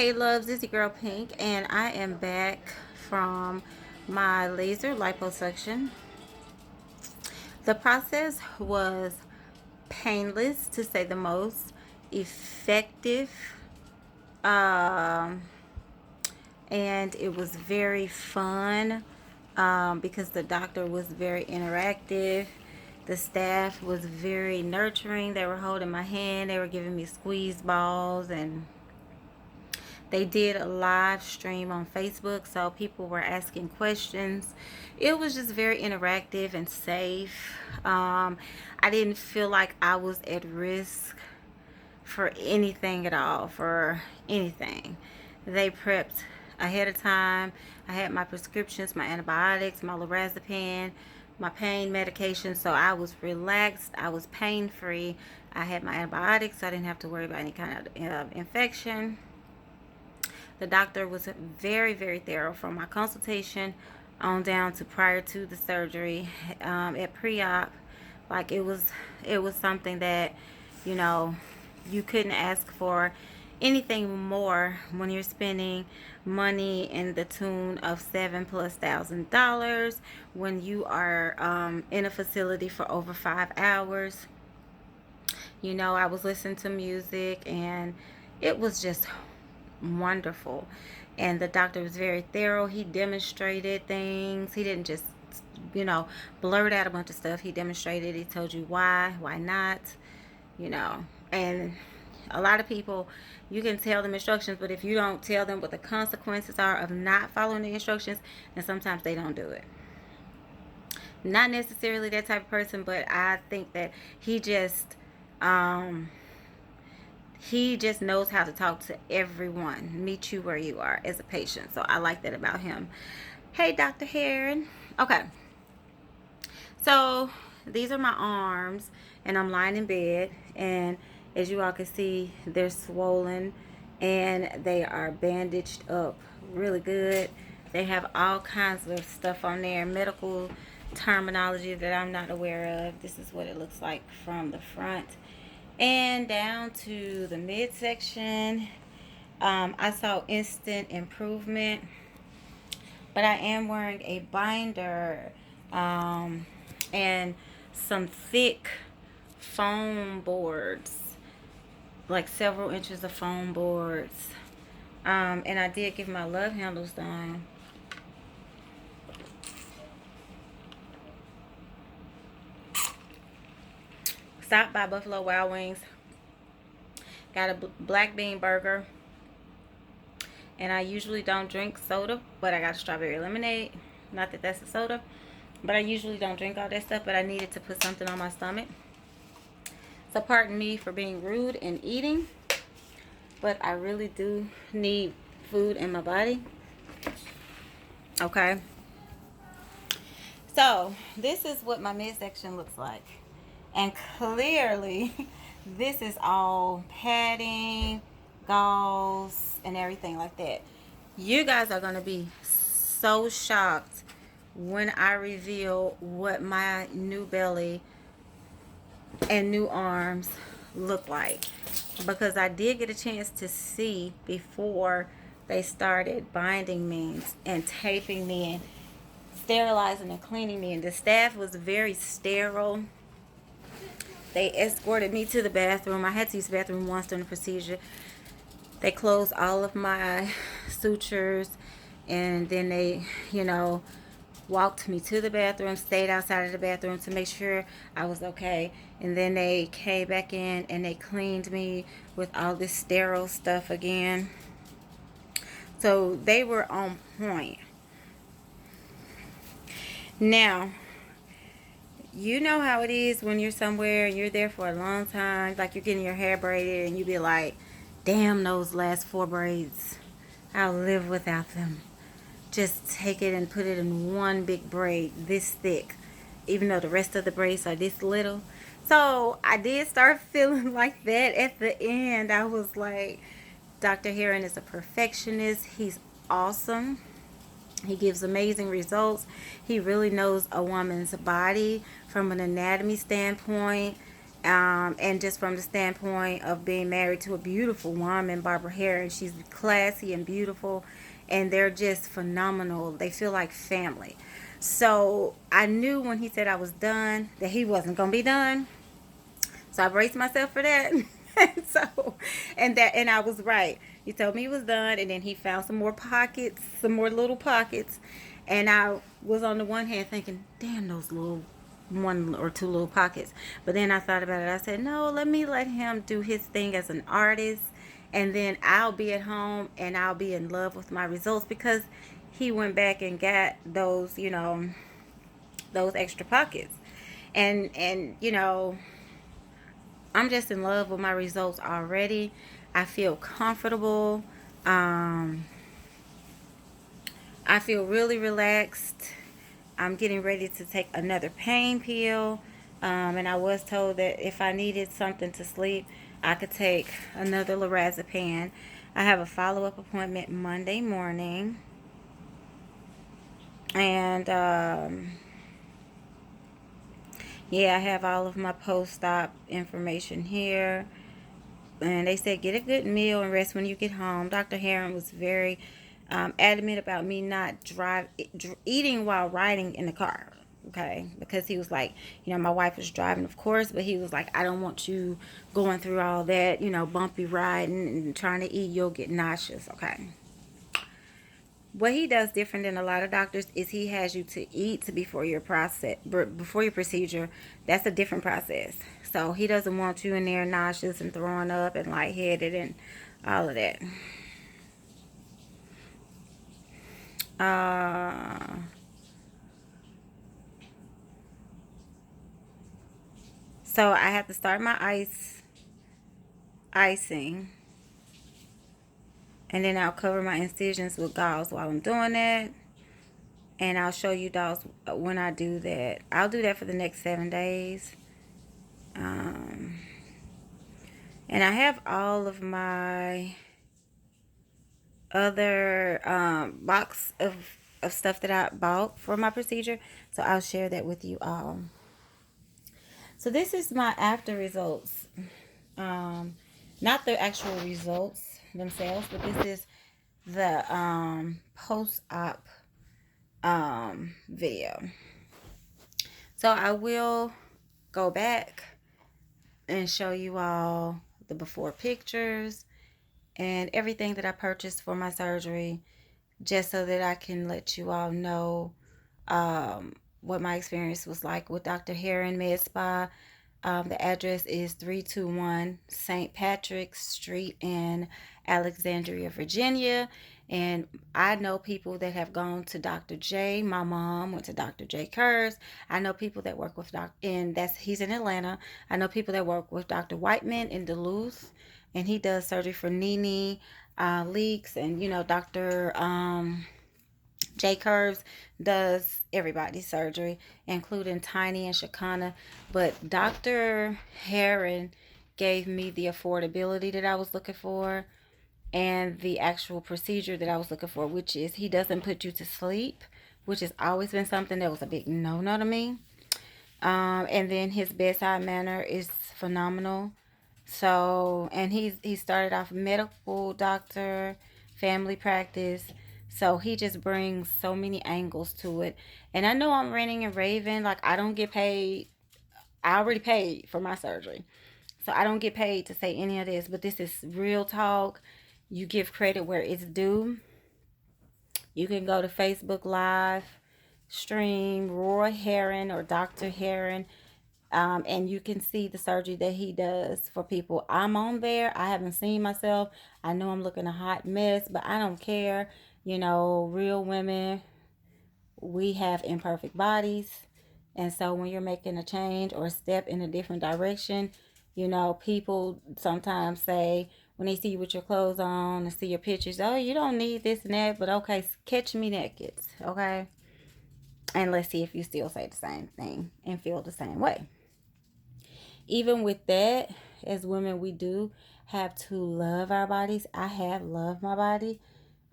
Hey loves, it's your girl Pink, and I am back from my laser liposuction. The process was painless, to say the most, effective, um, and it was very fun because the doctor was very interactive. The staff was very nurturing. They were holding my hand, they were giving me squeeze balls, and they did a live stream on Facebook, so people were asking questions. It was just very interactive and safe. I didn't feel like I was at risk for anything at all, for anything. They prepped ahead of time. I had my prescriptions, my antibiotics, my lorazepam, my pain medication, so I was relaxed. I was pain free. I had my antibiotics, so I didn't have to worry about any kind of infection. The doctor was very, very thorough from my consultation on down to prior to the surgery, at pre-op. Like it was something that, you know, you couldn't ask for anything more when you're spending money in the tune of $7,000+ when you are in a facility for over 5 hours. I was listening to music, and it was just wonderful. And the doctor was very thorough. He demonstrated things. He didn't just, blurt out a bunch of stuff. He demonstrated. He told you why not, And a lot of people, you can tell them instructions, but if you don't tell them what the consequences are of not following the instructions, then sometimes they don't do it. Not necessarily that type of person, but I think that um, he just knows how to talk to everyone, meet you where you are as a patient. So I like that about him. Hey, Dr. Heron. Okay. So these are my arms, and I'm lying in bed, and as you all can see, they're swollen and they are bandaged up really good. They have all kinds of stuff on there, medical terminology that I'm not aware of. This is what it looks like from the front and down to the midsection. I saw instant improvement, but I am wearing a binder and some thick foam boards, like several inches of foam boards. And I did get my love handles done. Stopped by Buffalo Wild Wings. Got a black bean burger. And I usually don't drink soda, but I got a strawberry lemonade. Not that that's a soda, but I usually don't drink all that stuff, but I needed to put something on my stomach. So pardon me for being rude and eating, but I really do need food in my body. Okay. So this is what my midsection looks like. And clearly, this is all padding, gauze, and everything like that. You guys are going to be so shocked when I reveal what my new belly and new arms look like, because I did get a chance to see before they started binding me and taping me and sterilizing and cleaning me, and the staff was very sterile. They escorted me to the bathroom. I had to use the bathroom once during the procedure. They closed all of my sutures, and then they, walked me to the bathroom, stayed outside of the bathroom to make sure I was okay. And then they came back in and they cleaned me with all this sterile stuff again. So they were on point. Now, you know how it is when you're somewhere and you're there for a long time, like you're getting your hair braided, and you be like, damn, those last 4 braids, I'll live without them. Just take it and put it in one big braid this thick, even though the rest of the braids are this little. So I did start feeling like that at the end. I was like, Dr. Heron is a perfectionist. He's awesome. He gives amazing results. He really knows a woman's body from an anatomy standpoint. And just from the standpoint of being married to a beautiful woman, Barbara Harris, she's classy and beautiful, and they're just phenomenal. They feel like family. So I knew when he said I was done that he wasn't gonna be done. So I braced myself for that. so and I was right. He told me he was done, and then he found some more pockets, some more little pockets, and I was on the one hand thinking, damn, those little one or two little pockets. But then I thought about it. I said, no, let him do his thing as an artist, and then I'll be at home and I'll be in love with my results because he went back and got those, those extra pockets. And I'm just in love with my results already. I feel comfortable. Um, I feel really relaxed. I'm getting ready to take another pain pill. And I was told that if I needed something to sleep, I could take another lorazepam. I have a follow-up appointment Monday morning. And yeah, I have all of my post-op information here. And they said get a good meal and rest when you get home. Dr. Heron was very adamant about me not eating while riding in the car. Okay, because he was like, my wife was driving, of course, but he was like, I don't want you going through all that, bumpy riding and trying to eat. You'll get nauseous. Okay. What he does different than a lot of doctors is he has you to eat before your procedure. That's a different process. So he doesn't want you in there nauseous and throwing up and lightheaded and all of that. Uh, so I have to start my icing, and then I'll cover my incisions with gauze while I'm doing that. And I'll show you dolls when I do that. I'll do that for the next 7 days. Um, and I have all of my other box of stuff that I bought for my procedure. So I'll share that with you all. So this is my after results. Not the actual results themselves, but this is the post-op video. So I will go back and show you all the before pictures and everything that I purchased for my surgery, just so that I can let you all know what my experience was like with Dr. Heron Med Spa. The address is 321 St. Patrick's Street in Alexandria, Virginia. And I know people that have gone to Dr. J. My mom went to Dr. J. Kurz. I know people that work with he's in Atlanta. I know people that work with Dr. Whiteman in Duluth, and he does surgery for Nene Leaks, and Dr. J Curves does everybody's surgery, including Tiny and Shakana. But Dr. Heron gave me the affordability that I was looking for and the actual procedure that I was looking for, which is he doesn't put you to sleep, which has always been something that was a big no-no to me. And then his bedside manner is phenomenal. So, and he started off medical doctor, family practice. So he just brings so many angles to it. And I know I'm ranting and raving, like I don't get paid. I already paid for my surgery. So I don't get paid to say any of this, but this is real talk. You give credit where it's due. You can go to Facebook Live, stream Roy Heron or Dr. Heron, and you can see the surgery that he does for people. I'm on there. I haven't seen myself. I know I'm looking a hot mess, but I don't care. Real women, we have imperfect bodies. And so when you're making a change or a step in a different direction, people sometimes say when they see you with your clothes on and see your pictures, oh, you don't need this and that, but okay, catch me naked, okay? And let's see if you still say the same thing and feel the same way. Even with that, as women, we do have to love our bodies. I have loved my body.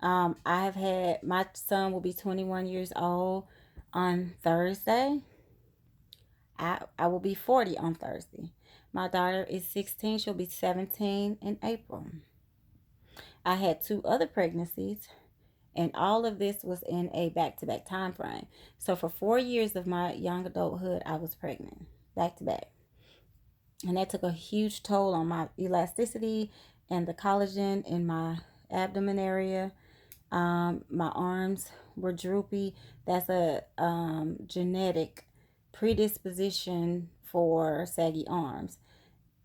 I have had, my son will be 21 years old on Thursday. I will be 40 on Thursday. My daughter is 16. She'll be 17 in April. I had 2 other pregnancies, and all of this was in a back-to-back time frame. So for 4 years of my young adulthood, I was pregnant, back to back. And that took a huge toll on my elasticity and the collagen in my abdomen area. My arms were droopy. That's a genetic predisposition for saggy arms,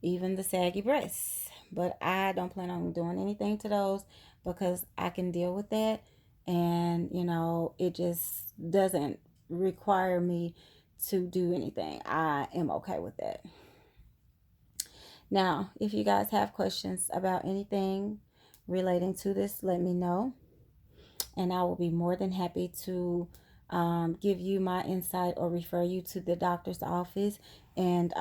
even the saggy breasts. But I don't plan on doing anything to those because I can deal with that. And, it just doesn't require me to do anything. I am okay with that. Now, if you guys have questions about anything relating to this, let me know. And I will be more than happy to give you my insight or refer you to the doctor's office. And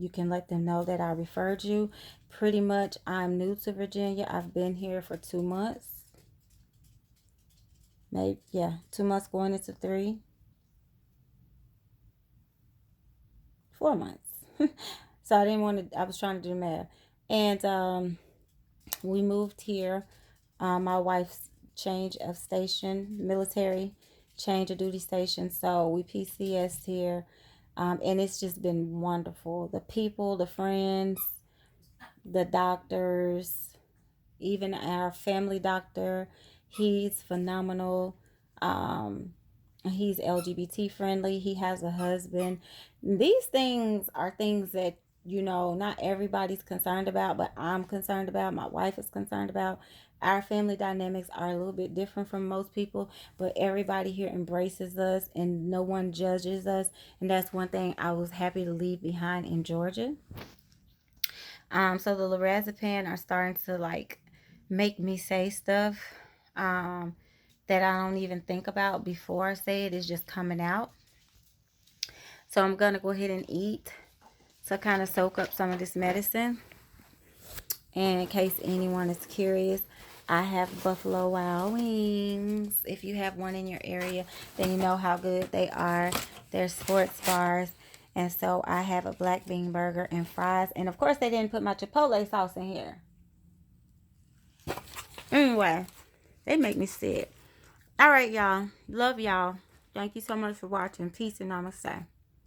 you can let them know that I referred you. Pretty much, I'm new to Virginia. I've been here for 2 months. Maybe, yeah, 2 months going into 3, 4 months. So I didn't want to, I was trying to do math. And we moved here. My wife's change of station, military change of duty station. So we PCS'd here. And it's just been wonderful. The people, the friends, the doctors, even our family doctor, he's phenomenal. Um, he's LGBT friendly. He has a husband. These things are things that, not everybody's concerned about, but I'm concerned about. My wife is concerned about. Our family dynamics are a little bit different from most people, but everybody here embraces us and no one judges us. And that's one thing I was happy to leave behind in Georgia. So the lorazepam are starting to make me say stuff that I don't even think about before I say it. It's just coming out. So I'm gonna go ahead and eat to kind of soak up some of this medicine. And in case anyone is curious, I have Buffalo Wild Wings. If you have one in your area, then you know how good they are. They're sports bars. And so I have a black bean burger and fries. And of course, they didn't put my Chipotle sauce in here. Anyway, they make me sick. All right, y'all. Love y'all. Thank you so much for watching. Peace and namaste.